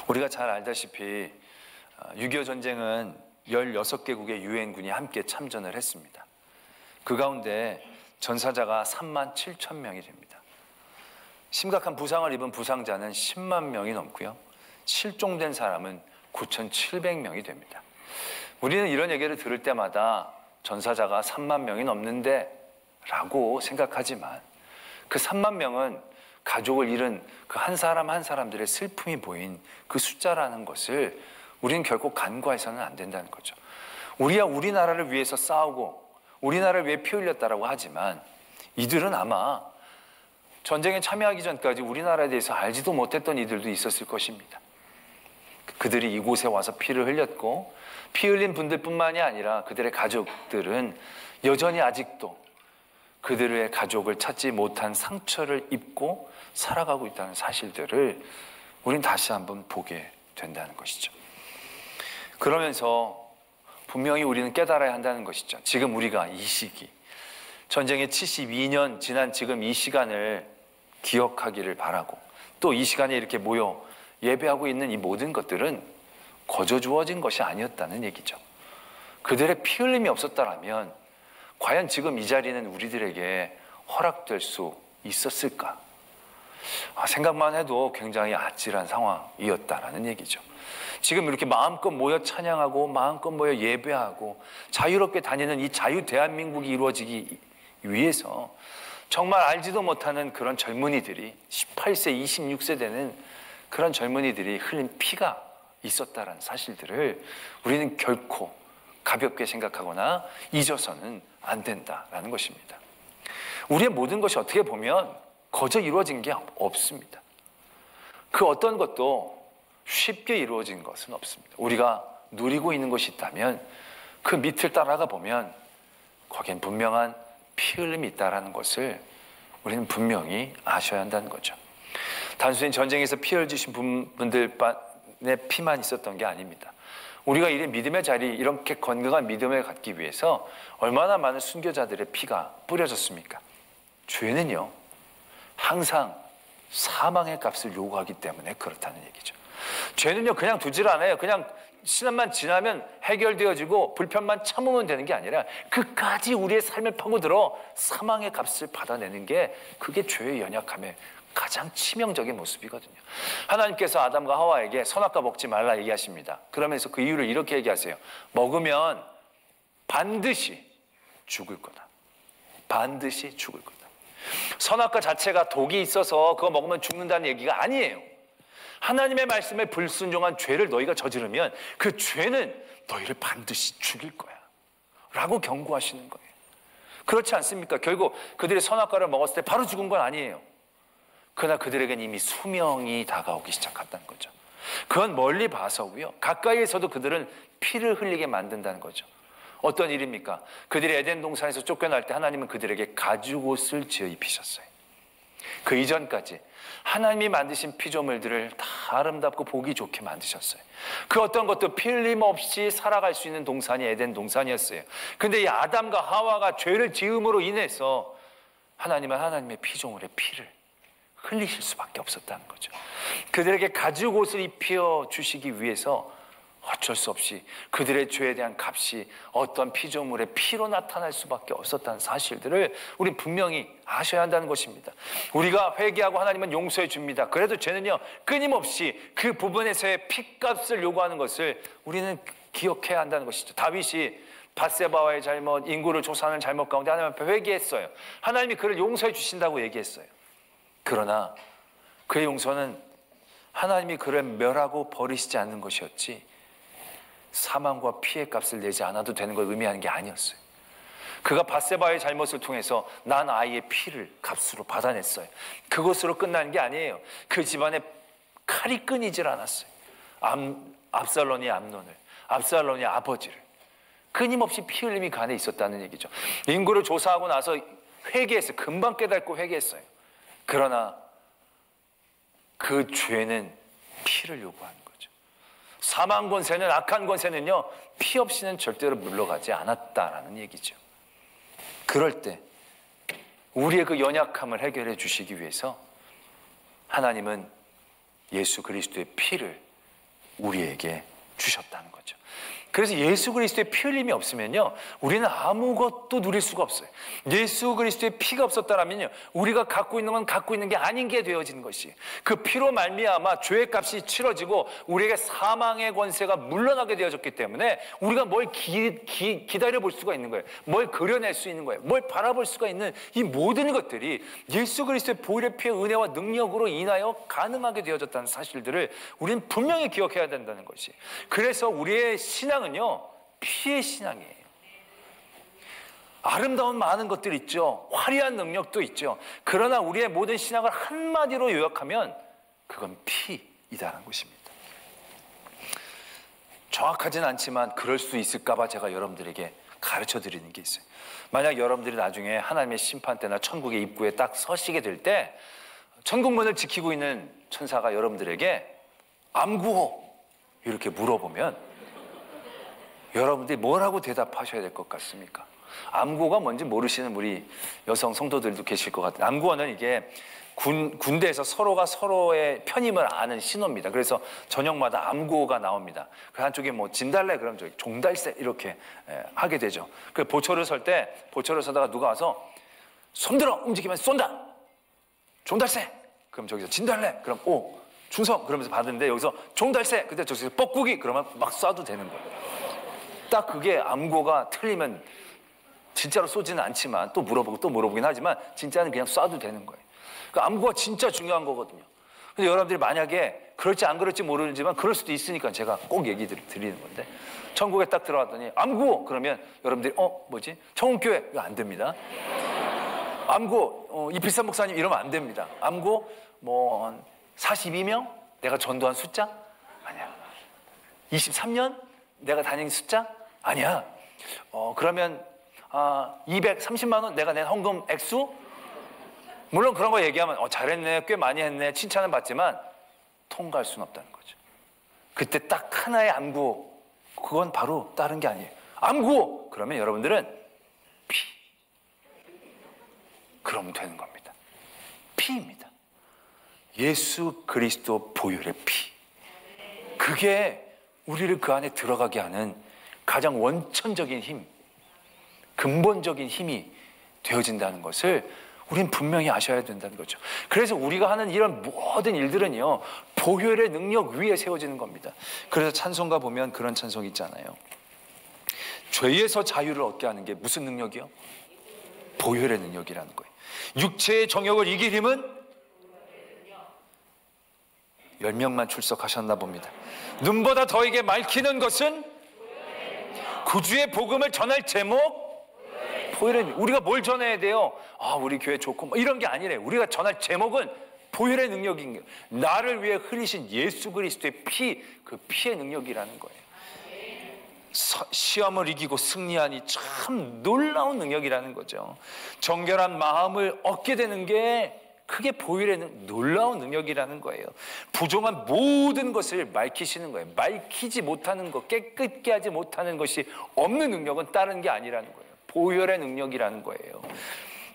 우리가 잘 알다시피 6.25 전쟁은 16개국의 유엔군이 함께 참전을 했습니다. 그 가운데 전사자가 3만 7천 명이 됩니다. 심각한 부상을 입은 부상자는 10만 명이 넘고요. 실종된 사람은 9,700명이 됩니다. 우리는 이런 얘기를 들을 때마다 전사자가 3만 명이 넘는데 라고 생각하지만 그 3만 명은 가족을 잃은 그 한 사람 한 사람들의 슬픔이 보인 그 숫자라는 것을 우리는 결코 간과해서는 안 된다는 거죠. 우리야 우리나라를 위해서 싸우고 우리나라를 위해 피 흘렸다라고 하지만 이들은 아마 전쟁에 참여하기 전까지 우리나라에 대해서 알지도 못했던 이들도 있었을 것입니다. 그들이 이곳에 와서 피를 흘렸고 피 흘린 분들뿐만이 아니라 그들의 가족들은 여전히 아직도 그들의 가족을 찾지 못한 상처를 입고 살아가고 있다는 사실들을 우린 다시 한번 보게 된다는 것이죠. 그러면서 분명히 우리는 깨달아야 한다는 것이죠. 지금 우리가 이 시기, 전쟁의 72년 지난 지금 이 시간을 기억하기를 바라고, 또 이 시간에 이렇게 모여 예배하고 있는 이 모든 것들은 거저 주어진 것이 아니었다는 얘기죠. 그들의 피 흘림이 없었다면 과연 지금 이 자리는 우리들에게 허락될 수 있었을까? 생각만 해도 굉장히 아찔한 상황이었다라는 얘기죠. 지금 이렇게 마음껏 모여 찬양하고 마음껏 모여 예배하고 자유롭게 다니는 이 자유 대한민국이 이루어지기 위해서 정말 알지도 못하는 그런 젊은이들이 18세, 26세 되는 그런 젊은이들이 흘린 피가 있었다라는 사실들을 우리는 결코 가볍게 생각하거나 잊어서는 안 된다라는 것입니다. 우리의 모든 것이 어떻게 보면 거저 이루어진 게 없습니다. 그 어떤 것도 쉽게 이루어진 것은 없습니다. 우리가 누리고 있는 것이 있다면 그 밑을 따라가 보면 거기엔 분명한 피 흘림이 있다는 것을 우리는 분명히 아셔야 한다는 거죠. 단순히 전쟁에서 피 흘리신 분들의 피만 있었던 게 아닙니다. 우리가 이 믿음의 자리, 이렇게 건강한 믿음을 갖기 위해서 얼마나 많은 순교자들의 피가 뿌려졌습니까? 죄는요, 항상 사망의 값을 요구하기 때문에 그렇다는 얘기죠. 죄는요, 그냥 두질 않아요. 그냥 시간만 지나면 해결되어지고 불편만 참으면 되는 게 아니라 그까지 우리의 삶을 파고들어 사망의 값을 받아내는 게 그게 죄의 연약함의 가장 치명적인 모습이거든요. 하나님께서 아담과 하와에게 선악과 먹지 말라 얘기하십니다. 그러면서 그 이유를 이렇게 얘기하세요. 먹으면 반드시 죽을 거다. 반드시 죽을 거다. 선악과 자체가 독이 있어서 그거 먹으면 죽는다는 얘기가 아니에요. 하나님의 말씀에 불순종한 죄를 너희가 저지르면 그 죄는 너희를 반드시 죽일 거야 라고 경고하시는 거예요. 그렇지 않습니까? 결국 그들이 선악과를 먹었을 때 바로 죽은 건 아니에요. 그러나 그들에겐 이미 수명이 다가오기 시작했다는 거죠. 그건 멀리 봐서고요. 가까이에서도 그들은 피를 흘리게 만든다는 거죠. 어떤 일입니까? 그들이 에덴 동산에서 쫓겨날 때 하나님은 그들에게 가죽옷을 지어 입히셨어요. 그 이전까지 하나님이 만드신 피조물들을 다 아름답고 보기 좋게 만드셨어요. 그 어떤 것도 피 흘림 없이 살아갈 수 있는 동산이 에덴 동산이었어요. 그런데 이 아담과 하와가 죄를 지음으로 인해서 하나님은 하나님의 피조물의 피를 흘리실 수밖에 없었다는 거죠. 그들에게 가죽옷을 입혀 주시기 위해서 어쩔 수 없이 그들의 죄에 대한 값이 어떤 피조물의 피로 나타날 수밖에 없었다는 사실들을 우리 분명히 아셔야 한다는 것입니다. 우리가 회개하고 하나님은 용서해 줍니다. 그래도 죄는요, 끊임없이 그 부분에서의 피값을 요구하는 것을 우리는 기억해야 한다는 것이죠. 다윗이 밧세바와의 잘못, 인구를 조사하는 잘못 가운데 하나님 앞에 회개했어요. 하나님이 그를 용서해 주신다고 얘기했어요. 그러나 그의 용서는 하나님이 그를 멸하고 버리시지 않는 것이었지 사망과 피해 값을 내지 않아도 되는 걸 의미하는 게 아니었어요. 그가 밧세바의 잘못을 통해서 난 아이의 피를 값으로 받아냈어요. 그것으로 끝나는 게 아니에요. 그 집안에 칼이 끊이질 않았어요. 압살롬이 암논을, 압살롬이 아버지를 끊임없이 피 흘림이 간에 있었다는 얘기죠. 인구를 조사하고 나서 회개했어요. 금방 깨닫고 회개했어요. 그러나 그 죄는 피를 요구하는 거죠. 사망 권세는, 악한 권세는요, 피 없이는 절대로 물러가지 않았다라는 얘기죠. 그럴 때 우리의 그 연약함을 해결해 주시기 위해서 하나님은 예수 그리스도의 피를 우리에게 주셨다는 거죠. 그래서 예수 그리스도의 피 흘림이 없으면요, 우리는 아무것도 누릴 수가 없어요. 예수 그리스도의 피가 없었다면요, 우리가 갖고 있는 건 갖고 있는 게 아닌 게 되어지는 것이, 그 피로 말미암아 죄의 값이 치러지고 우리에게 사망의 권세가 물러나게 되어졌기 때문에 우리가 뭘 기다려 볼 수가 있는 거예요. 뭘 그려낼 수 있는 거예요. 뭘 바라볼 수가 있는 이 모든 것들이 예수 그리스도의 보혈의 피의 은혜와 능력으로 인하여 가능하게 되어졌다는 사실들을 우리는 분명히 기억해야 된다는 것이. 그래서 우리의 신앙은요, 피의 신앙이에요. 아름다운 많은 것들이 있죠. 화려한 능력도 있죠. 그러나 우리의 모든 신앙을 한마디로 요약하면 그건 피이다라는 것입니다. 정확하진 않지만 그럴 수 있을까 봐 제가 여러분들에게 가르쳐 드리는 게 있어요. 만약 여러분들이 나중에 하나님의 심판 때나 천국의 입구에 딱 서시게 될 때 천국문을 지키고 있는 천사가 여러분들에게 암구호 이렇게 물어보면 여러분들이 뭐라고 대답하셔야 될 것 같습니까? 암구호가 뭔지 모르시는 우리 여성 성도들도 계실 것 같아요. 암구호는 이게 군대에서 서로가 서로의 편임을 아는 신호입니다. 그래서 저녁마다 암구호가 나옵니다. 그 한쪽에 뭐 진달래 그럼 저기 종달새 이렇게 하게 되죠. 그 보초를 설 때 보초를 서다가 누가 와서 손들어 움직이면 쏜다. 종달새 그럼 저기서 진달래 그럼 오 충성 그러면서 받는데 여기서 종달새 그때 저기서 뻐꾸기 그러면 막 쏴도 되는 거예요. 딱 그게 암구호가 틀리면 진짜로 쏘지는 않지만 또 물어보고 또 물어보긴 하지만 진짜는 그냥 쏴도 되는 거예요. 그 암구호가 진짜 중요한 거거든요. 근데 여러분들이 만약에 그럴지 안 그럴지 모르지만 그럴 수도 있으니까 제가 꼭 얘기 드리는 건데 천국에 딱 들어갔더니 암구호 그러면 여러분들이 뭐지? 청운교회 이거 안 됩니다. 암구호 이필삼 목사님 이러면 안 됩니다. 암구호 뭐 42명 내가 전도한 숫자? 아니야. 23년 내가 다닌 숫자? 아니야. 그러면 230만 원 내가 낸 헌금 액수? 물론 그런 거 얘기하면 잘했네, 꽤 많이 했네, 칭찬은 받지만 통과할 수는 없다는 거죠. 그때 딱 하나의 암구호, 그건 바로 다른 게 아니에요. 암구호! 그러면 여러분들은 피. 그러면 되는 겁니다. 피입니다. 예수 그리스도 보혈의 피. 그게 우리를 그 안에 들어가게 하는 가장 원천적인 힘, 근본적인 힘이 되어진다는 것을 우린 분명히 아셔야 된다는 거죠. 그래서 우리가 하는 이런 모든 일들은요, 보혈의 능력 위에 세워지는 겁니다. 그래서 찬송가 보면 그런 찬송이 있잖아요. 죄에서 자유를 얻게 하는 게 무슨 능력이요? 보혈의 능력이라는 거예요. 육체의 정욕을 이길 힘은 10명만 출석하셨나 봅니다. 눈보다 더에게 밝히는 것은 구주의 복음을 전할 제목 보혈의, 우리가 뭘 전해야 돼요? 우리 교회 좋고 뭐 이런 게 아니래요. 우리가 전할 제목은 보혈의 능력인 거예요. 나를 위해 흐리신 예수 그리스도의 피, 그 피의 능력이라는 거예요. 시험을 이기고 승리하니 참 놀라운 능력이라는 거죠. 정결한 마음을 얻게 되는 게 그게 보혈의 놀라운 능력이라는 거예요. 부정한 모든 것을 밝히시는 거예요. 밝히지 못하는 것, 깨끗게 하지 못하는 것이 없는 능력은 다른 게 아니라는 거예요. 보혈의 능력이라는 거예요.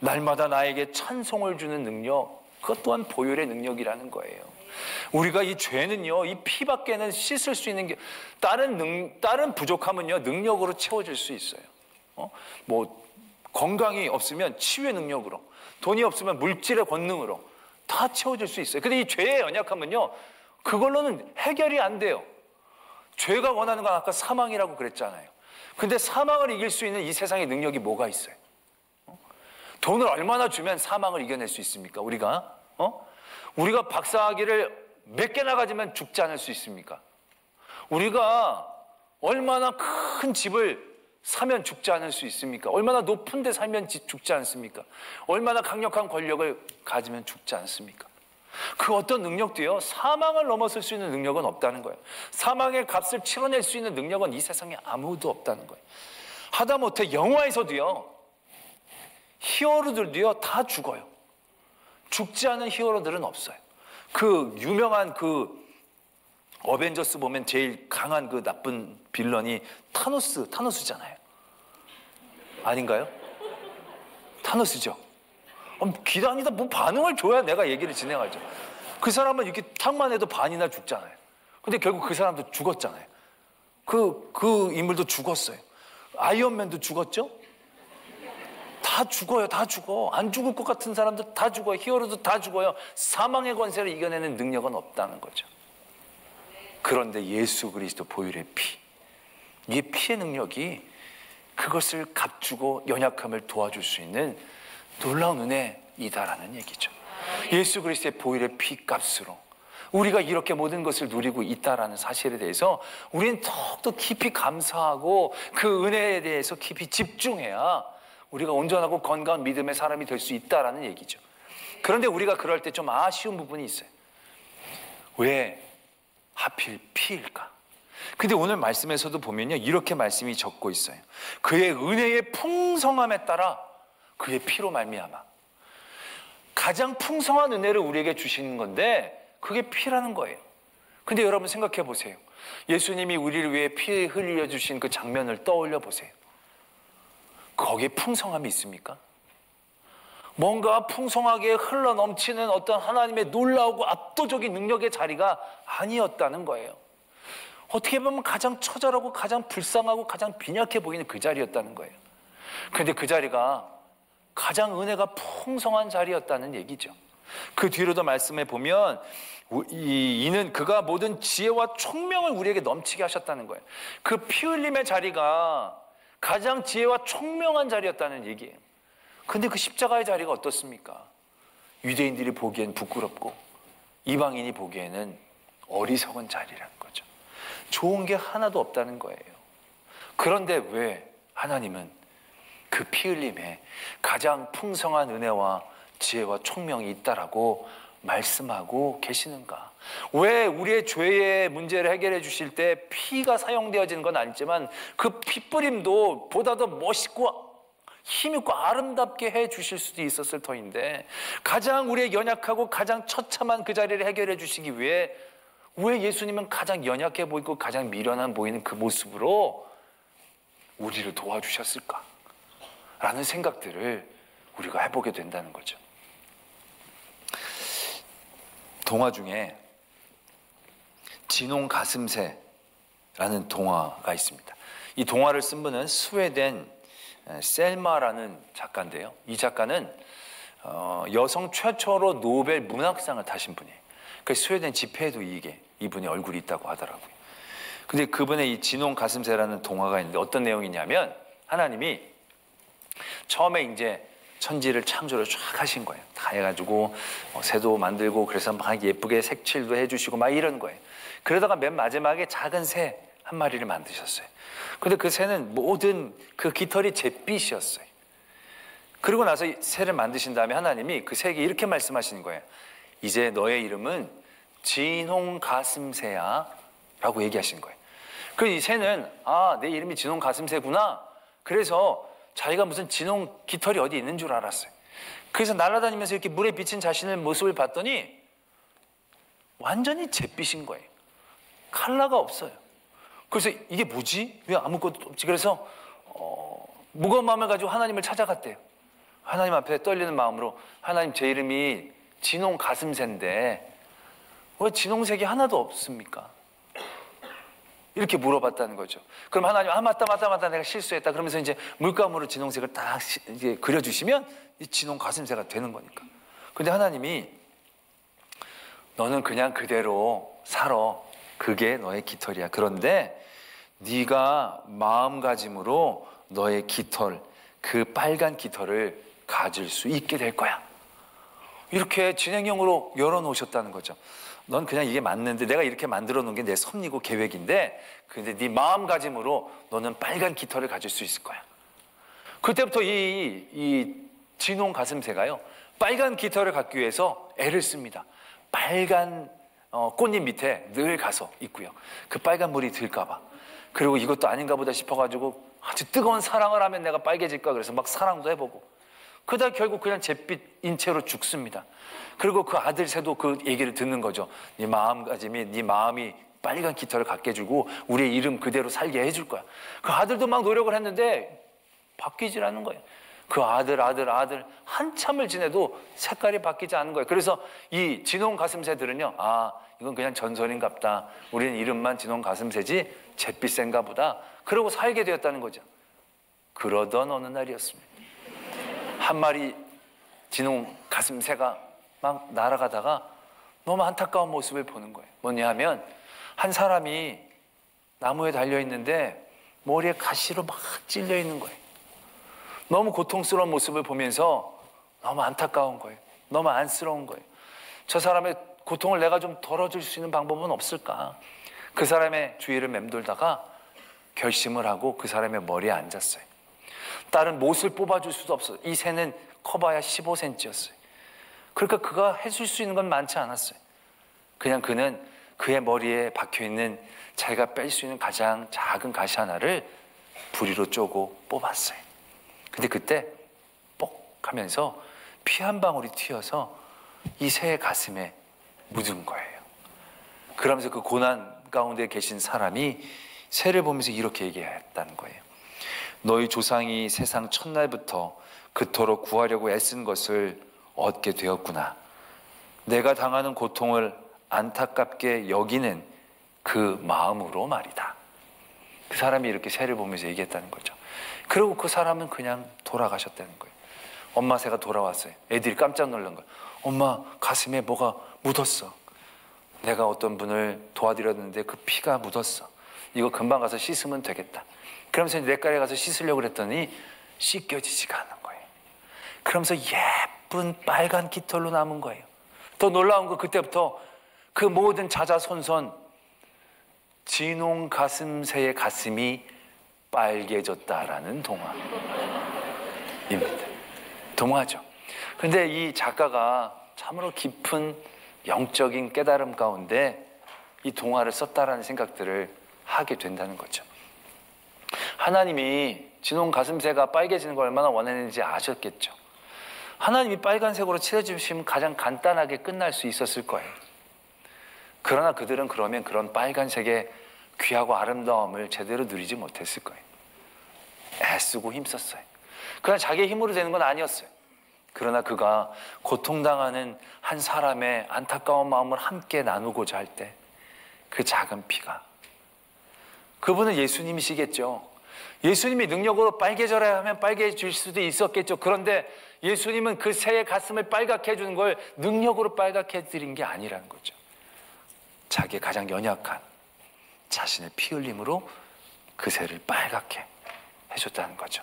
날마다 나에게 찬송을 주는 능력, 그것 또한 보혈의 능력이라는 거예요. 우리가 이 죄는요, 이 피밖에는 씻을 수 있는 게 다른 부족함은요 능력으로 채워질 수 있어요. 뭐 건강이 없으면 치유의 능력으로, 돈이 없으면 물질의 권능으로 다 채워질 수 있어요. 근데 이 죄의 연약함은요, 그걸로는 해결이 안 돼요. 죄가 원하는 건 아까 사망이라고 그랬잖아요. 근데 사망을 이길 수 있는 이 세상의 능력이 뭐가 있어요? 돈을 얼마나 주면 사망을 이겨낼 수 있습니까? 우리가 박사학위를 몇 개나 가지면 죽지 않을 수 있습니까? 우리가 얼마나 큰 집을 사면 죽지 않을 수 있습니까? 얼마나 높은 데 살면 죽지 않습니까? 얼마나 강력한 권력을 가지면 죽지 않습니까? 그 어떤 능력도요, 사망을 넘어설 수 있는 능력은 없다는 거예요. 사망의 값을 치러낼 수 있는 능력은 이 세상에 아무도 없다는 거예요. 하다못해 영화에서도요, 히어로들도요 다 죽어요. 죽지 않은 히어로들은 없어요. 그 유명한 그 어벤져스 보면 제일 강한 그 나쁜 빌런이 타노스잖아요. 아닌가요? 타노스죠. 기다니다 뭐 반응을 줘야 내가 얘기를 진행하죠. 그 사람은 이렇게 탁만 해도 반이나 죽잖아요. 근데 결국 그 사람도 죽었잖아요. 그 인물도 죽었어요. 아이언맨도 죽었죠? 다 죽어요. 다 죽어. 안 죽을 것 같은 사람도 다 죽어요. 히어로도 다 죽어요. 사망의 권세를 이겨내는 능력은 없다는 거죠. 그런데 예수 그리스도 보혈의 피, 이 피의 능력이 그것을 값주고 연약함을 도와줄 수 있는 놀라운 은혜이다라는 얘기죠. 예수 그리스도의 보혈의 피 값으로 우리가 이렇게 모든 것을 누리고 있다라는 사실에 대해서 우리는 더욱더 깊이 감사하고 그 은혜에 대해서 깊이 집중해야 우리가 온전하고 건강한 믿음의 사람이 될 수 있다라는 얘기죠. 그런데 우리가 그럴 때 좀 아쉬운 부분이 있어요. 왜 하필 피일까? 근데 오늘 말씀에서도 보면요, 이렇게 말씀이 적고 있어요. 그의 은혜의 풍성함에 따라 그의 피로 말미암아. 가장 풍성한 은혜를 우리에게 주시는 건데 그게 피라는 거예요. 근데 여러분 생각해 보세요. 예수님이 우리를 위해 피 흘려 주신 그 장면을 떠올려 보세요. 거기에 풍성함이 있습니까? 뭔가 풍성하게 흘러 넘치는 어떤 하나님의 놀라우고 압도적인 능력의 자리가 아니었다는 거예요. 어떻게 보면 가장 처절하고 가장 불쌍하고 가장 빈약해 보이는 그 자리였다는 거예요. 그런데 그 자리가 가장 은혜가 풍성한 자리였다는 얘기죠. 그 뒤로도 말씀해 보면 이는 그가 모든 지혜와 총명을 우리에게 넘치게 하셨다는 거예요. 그 피 흘림의 자리가 가장 지혜와 총명한 자리였다는 얘기예요. 근데 그 십자가의 자리가 어떻습니까? 유대인들이 보기엔 부끄럽고 이방인이 보기에는 어리석은 자리라는 거죠. 좋은 게 하나도 없다는 거예요. 그런데 왜 하나님은 그 피 흘림에 가장 풍성한 은혜와 지혜와 총명이 있다라고 말씀하고 계시는가? 왜 우리의 죄의 문제를 해결해 주실 때 피가 사용되어지는 건 아니지만 그 피뿌림도 보다 더 멋있고 힘있고 아름답게 해 주실 수도 있었을 터인데 가장 우리의 연약하고 가장 처참한 그 자리를 해결해 주시기 위해 왜 예수님은 가장 연약해 보이고 가장 미련한 보이는 그 모습으로 우리를 도와주셨을까? 라는 생각들을 우리가 해보게 된다는 거죠. 동화 중에 진홍 가슴새라는 동화가 있습니다. 이 동화를 쓴 분은 스웨덴 셀마라는 작가인데요. 이 작가는 여성 최초로 노벨 문학상을 타신 분이에요. 그 스웨덴 집회에도 이분의 얼굴이 있다고 하더라고요. 근데 그분의 이 진홍 가슴새라는 동화가 있는데 어떤 내용이냐면 하나님이 처음에 이제 천지를 창조를 쫙 하신 거예요. 다 해가지고 새도 만들고 그래서 막 예쁘게 색칠도 해주시고 막 이런 거예요. 그러다가 맨 마지막에 작은 새 한 마리를 만드셨어요. 근데 그 새는 모든 그 깃털이 잿빛이었어요. 그리고 나서 새를 만드신 다음에 하나님이 그 새에게 이렇게 말씀하시는 거예요. 이제 너의 이름은 진홍 가슴새야 라고 얘기하신 거예요. 그래서 이 새는 내 이름이 진홍 가슴새구나. 그래서 자기가 무슨 진홍 깃털이 어디 있는 줄 알았어요. 그래서 날아다니면서 이렇게 물에 비친 자신의 모습을 봤더니 완전히 잿빛인 거예요. 컬러가 없어요. 그래서 이게 뭐지? 왜 아무것도 없지? 그래서 무거운 마음을 가지고 하나님을 찾아갔대요. 하나님 앞에 떨리는 마음으로 하나님 제 이름이 진홍 가슴새인데 왜 진홍색이 하나도 없습니까? 이렇게 물어봤다는 거죠. 그럼 하나님 맞다 내가 실수했다 그러면서 이제 물감으로 진홍색을 딱 이제 그려주시면 이 진홍 가슴새가 되는 거니까. 근데 하나님이 너는 그냥 그대로 살아. 그게 너의 깃털이야. 그런데 네가 마음가짐으로 너의 깃털, 그 빨간 깃털을 가질 수 있게 될 거야. 이렇게 진행형으로 열어놓으셨다는 거죠. 넌 그냥 이게 맞는데 내가 이렇게 만들어 놓은 게 내 섭리고 계획인데 근데 네 마음가짐으로 너는 빨간 깃털을 가질 수 있을 거야. 그때부터 이 진홍 가슴새가요 빨간 깃털을 갖기 위해서 애를 씁니다. 빨간 꽃잎 밑에 늘 가서 있고요. 그 빨간 물이 들까 봐. 그리고 이것도 아닌가 보다 싶어가지고 아주 뜨거운 사랑을 하면 내가 빨개질까 그래서 막 사랑도 해보고 그러다 결국 그냥 잿빛인 채로 죽습니다. 그리고 그 아들 새도 그 얘기를 듣는 거죠. 네 마음가짐이 네 마음이 빨간 깃털을 갖게 해주고 우리의 이름 그대로 살게 해줄 거야. 그 아들도 막 노력을 했는데 바뀌질 않는 거예요. 그 아들 한참을 지내도 색깔이 바뀌지 않는 거예요. 그래서 이 진홍 가슴새들은요, 아, 이건 그냥 전설인갑다. 우리는 이름만 진홍 가슴새지 잿빛새인가 보다. 그러고 살게 되었다는 거죠. 그러던 어느 날이었습니다. 한 마리 진홍 가슴새가 막 날아가다가 너무 안타까운 모습을 보는 거예요. 뭐냐 하면 한 사람이 나무에 달려있는데 머리에 가시로 막 찔려 있는 거예요. 너무 고통스러운 모습을 보면서 너무 안타까운 거예요. 너무 안쓰러운 거예요. 저 사람의 고통을 내가 좀 덜어줄 수 있는 방법은 없을까? 그 사람의 주위를 맴돌다가 결심을 하고 그 사람의 머리에 앉았어요. 다른 못을 뽑아줄 수도 없어요. 이 새는 커봐야 15cm였어요. 그러니까 그가 해줄 수 있는 건 많지 않았어요. 그냥 그는 그의 머리에 박혀있는 자기가 뺄 수 있는 가장 작은 가시 하나를 부리로 쪼고 뽑았어요. 근데 그때 뽁 하면서 피 한 방울이 튀어서 이 새의 가슴에 묻은 거예요. 그러면서 그 고난 가운데 계신 사람이 새를 보면서 이렇게 얘기했다는 거예요. 너희 조상이 세상 첫날부터 그토록 구하려고 애쓴 것을 얻게 되었구나. 내가 당하는 고통을 안타깝게 여기는 그 마음으로 말이다. 그 사람이 이렇게 새를 보면서 얘기했다는 거죠. 그리고 그 사람은 그냥 돌아가셨다는 거예요. 엄마 새가 돌아왔어요. 애들이 깜짝 놀란 거예요. 엄마, 가슴에 뭐가 묻었어. 내가 어떤 분을 도와드렸는데 그 피가 묻었어. 이거 금방 가서 씻으면 되겠다. 그러면서 냇가에 가서 씻으려고 그랬더니 씻겨지지가 않는 거예요. 그러면서 예쁜 빨간 깃털로 남은 거예요. 더 놀라운 건 그때부터 그 모든 자자손손 진홍 가슴새의 가슴이 빨개졌다라는 동화입니다. 동화죠. 그런데 이 작가가 참으로 깊은 영적인 깨달음 가운데 이 동화를 썼다라는 생각들을 하게 된다는 거죠. 하나님이 진홍 가슴새가 빨개지는 걸 얼마나 원했는지 아셨겠죠. 하나님이 빨간색으로 칠해주시면 가장 간단하게 끝날 수 있었을 거예요. 그러나 그들은 그러면 그런 빨간색의 귀하고 아름다움을 제대로 누리지 못했을 거예요. 애쓰고 힘썼어요. 그러나 자기의 힘으로 되는 건 아니었어요. 그러나 그가 고통당하는 한 사람의 안타까운 마음을 함께 나누고자 할 때 그 작은 피가, 그분은 예수님이시겠죠. 예수님이 능력으로 빨개져라 하면 빨개질 수도 있었겠죠. 그런데 예수님은 그 새의 가슴을 빨갛게 해주는 걸 능력으로 빨갛게 해드린 게 아니라는 거죠. 자기의 가장 연약한 자신의 피 흘림으로 그 새를 빨갛게 해줬다는 거죠.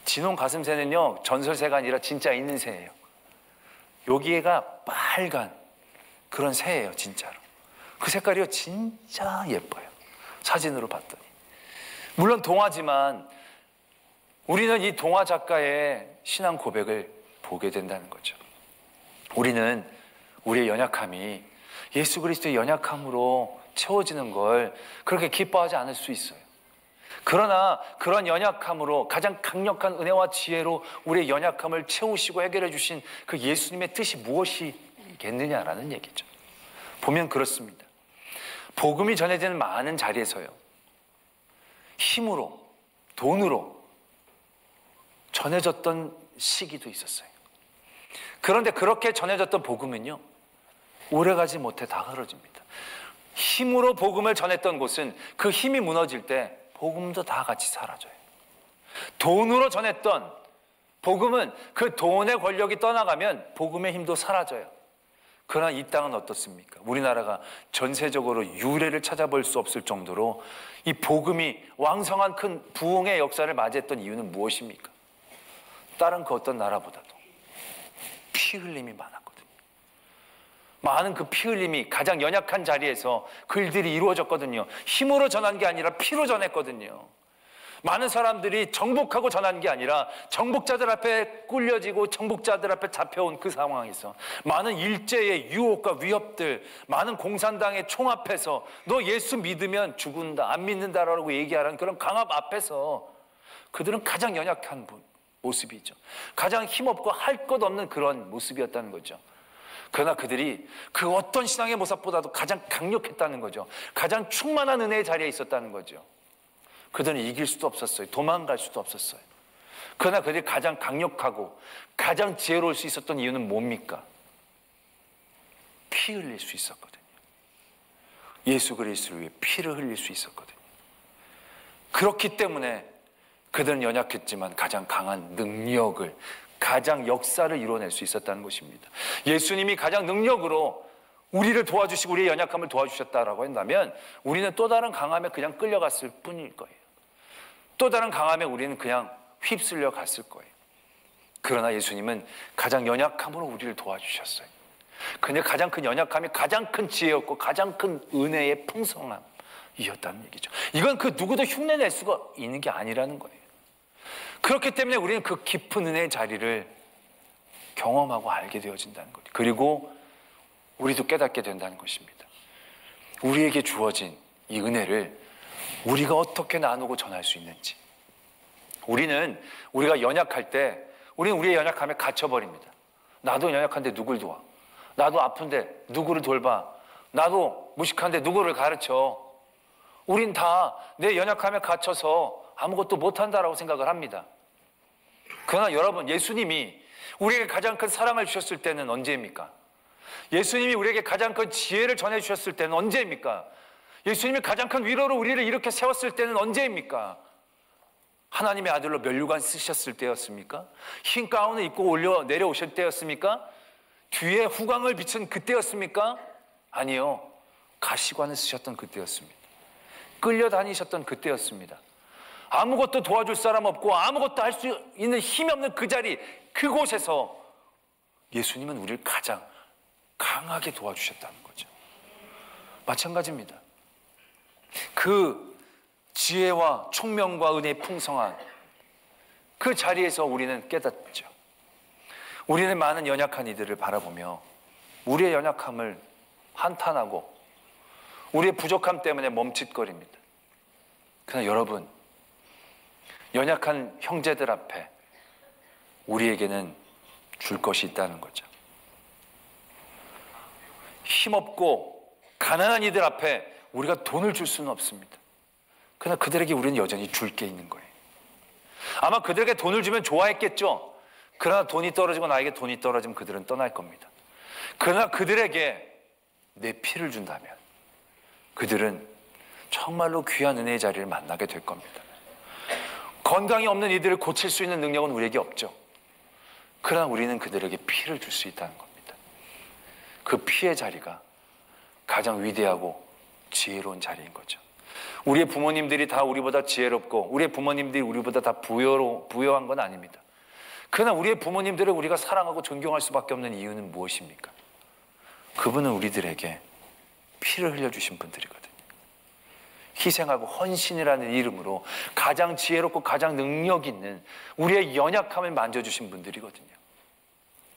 진홍 가슴새는요, 전설새가 아니라 진짜 있는 새예요. 여기가 빨간 그런 새예요. 진짜로. 그 색깔이요 진짜 예뻐요. 사진으로 봤더니. 물론 동화지만 우리는 이 동화 작가의 신앙 고백을 보게 된다는 거죠. 우리는 우리의 연약함이 예수 그리스도의 연약함으로 채워지는 걸 그렇게 기뻐하지 않을 수 있어요. 그러나 그런 연약함으로 가장 강력한 은혜와 지혜로 우리의 연약함을 채우시고 해결해 주신 그 예수님의 뜻이 무엇이겠느냐라는 얘기죠. 보면 그렇습니다. 복음이 전해지는 많은 자리에서요, 힘으로, 돈으로 전해졌던 시기도 있었어요. 그런데 그렇게 전해졌던 복음은요, 오래가지 못해 다 흐려집니다. 힘으로 복음을 전했던 곳은 그 힘이 무너질 때 복음도 다 같이 사라져요. 돈으로 전했던 복음은 그 돈의 권력이 떠나가면 복음의 힘도 사라져요. 그러나 이 땅은 어떻습니까? 우리나라가 전세적으로 유례를 찾아볼 수 없을 정도로 이 복음이 왕성한 큰 부흥의 역사를 맞이했던 이유는 무엇입니까? 다른 그 어떤 나라보다도 피 흘림이 많았거든요. 많은 그 피 흘림이 가장 연약한 자리에서 그 일들이 이루어졌거든요. 힘으로 전한 게 아니라 피로 전했거든요. 많은 사람들이 정복하고 전한 게 아니라 정복자들 앞에 꿀려지고 정복자들 앞에 잡혀온 그 상황에서 많은 일제의 유혹과 위협들, 많은 공산당의 총 앞에서 너 예수 믿으면 죽는다, 안 믿는다라고 얘기하는 그런 강압 앞에서 그들은 가장 연약한 모습이죠. 가장 힘없고 할 것 없는 그런 모습이었다는 거죠. 그러나 그들이 그 어떤 신앙의 모습보다도 가장 강력했다는 거죠. 가장 충만한 은혜의 자리에 있었다는 거죠. 그들은 이길 수도 없었어요. 도망갈 수도 없었어요. 그러나 그들이 가장 강력하고 가장 지혜로울 수 있었던 이유는 뭡니까? 피 흘릴 수 있었거든요. 예수 그리스도를 위해 피를 흘릴 수 있었거든요. 그렇기 때문에 그들은 연약했지만 가장 강한 능력을, 가장 역사를 이뤄낼 수 있었다는 것입니다. 예수님이 가장 능력으로 우리를 도와주시고 우리의 연약함을 도와주셨다라고 한다면 우리는 또 다른 강함에 그냥 끌려갔을 뿐일 거예요. 또 다른 강함에 우리는 그냥 휩쓸려 갔을 거예요. 그러나 예수님은 가장 연약함으로 우리를 도와주셨어요. 근데 가장 큰 연약함이 가장 큰 지혜였고 가장 큰 은혜의 풍성함이었다는 얘기죠. 이건 그 누구도 흉내낼 수가 있는 게 아니라는 거예요. 그렇기 때문에 우리는 그 깊은 은혜의 자리를 경험하고 알게 되어진다는 거예요. 그리고 우리도 깨닫게 된다는 것입니다. 우리에게 주어진 이 은혜를 우리가 어떻게 나누고 전할 수 있는지. 우리가 연약할 때 우리는 우리의 연약함에 갇혀버립니다. 나도 연약한데 누굴 도와? 나도 아픈데 누구를 돌봐? 나도 무식한데 누구를 가르쳐? 우린 다 내 연약함에 갇혀서 아무것도 못한다라고 생각을 합니다. 그러나 여러분, 예수님이 우리에게 가장 큰 사랑을 주셨을 때는 언제입니까? 예수님이 우리에게 가장 큰 지혜를 전해주셨을 때는 언제입니까? 예수님이 가장 큰 위로로 우리를 이렇게 세웠을 때는 언제입니까? 하나님의 아들로 면류관 쓰셨을 때였습니까? 흰 가운을 입고 내려오실 때였습니까? 뒤에 후광을 비춘 그때였습니까? 아니요. 가시관을 쓰셨던 그때였습니다. 끌려다니셨던 그때였습니다. 아무것도 도와줄 사람 없고 아무것도 할 수 있는 힘이 없는 그 자리, 그곳에서 예수님은 우리를 가장 강하게 도와주셨다는 거죠. 마찬가지입니다. 그 지혜와 총명과 은혜의 풍성한 그 자리에서 우리는 깨닫죠. 우리는 많은 연약한 이들을 바라보며 우리의 연약함을 한탄하고 우리의 부족함 때문에 멈칫거립니다. 그러나 여러분, 연약한 형제들 앞에 우리에게는 줄 것이 있다는 거죠. 힘없고 가난한 이들 앞에 우리가 돈을 줄 수는 없습니다. 그러나 그들에게 우리는 여전히 줄 게 있는 거예요. 아마 그들에게 돈을 주면 좋아했겠죠. 그러나 돈이 떨어지고 나에게 돈이 떨어지면 그들은 떠날 겁니다. 그러나 그들에게 내 피를 준다면 그들은 정말로 귀한 은혜의 자리를 만나게 될 겁니다. 건강이 없는 이들을 고칠 수 있는 능력은 우리에게 없죠. 그러나 우리는 그들에게 피를 줄 수 있다는 겁니다. 그 피의 자리가 가장 위대하고 지혜로운 자리인 거죠. 우리의 부모님들이 다 우리보다 지혜롭고 우리의 부모님들이 우리보다 다 부유한 건 아닙니다. 그러나 우리의 부모님들을 우리가 사랑하고 존경할 수밖에 없는 이유는 무엇입니까? 그분은 우리들에게 피를 흘려주신 분들이거든요. 희생하고 헌신이라는 이름으로 가장 지혜롭고 가장 능력 있는 우리의 연약함을 만져주신 분들이거든요.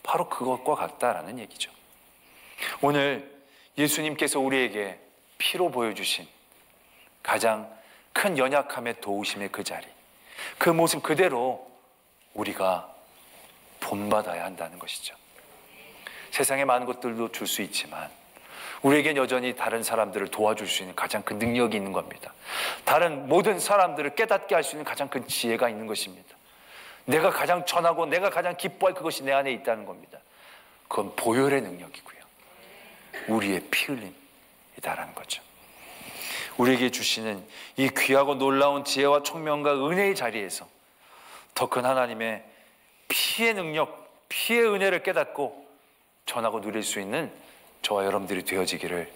바로 그것과 같다라는 얘기죠. 오늘 예수님께서 우리에게 피로 보여주신 가장 큰 연약함의 도우심의 그 자리, 그 모습 그대로 우리가 본받아야 한다는 것이죠. 세상에 많은 것들도 줄 수 있지만 우리에겐 여전히 다른 사람들을 도와줄 수 있는 가장 큰 능력이 있는 겁니다. 다른 모든 사람들을 깨닫게 할 수 있는 가장 큰 지혜가 있는 것입니다. 내가 가장 전하고 내가 가장 기뻐할 그것이 내 안에 있다는 겁니다. 그건 보혈의 능력이고요. 우리의 피 흘림이다라는 거죠. 우리에게 주시는 이 귀하고 놀라운 지혜와 총명과 은혜의 자리에서 더 큰 하나님의 피의 능력, 피의 은혜를 깨닫고 전하고 누릴 수 있는 저와 여러분들이 되어지기를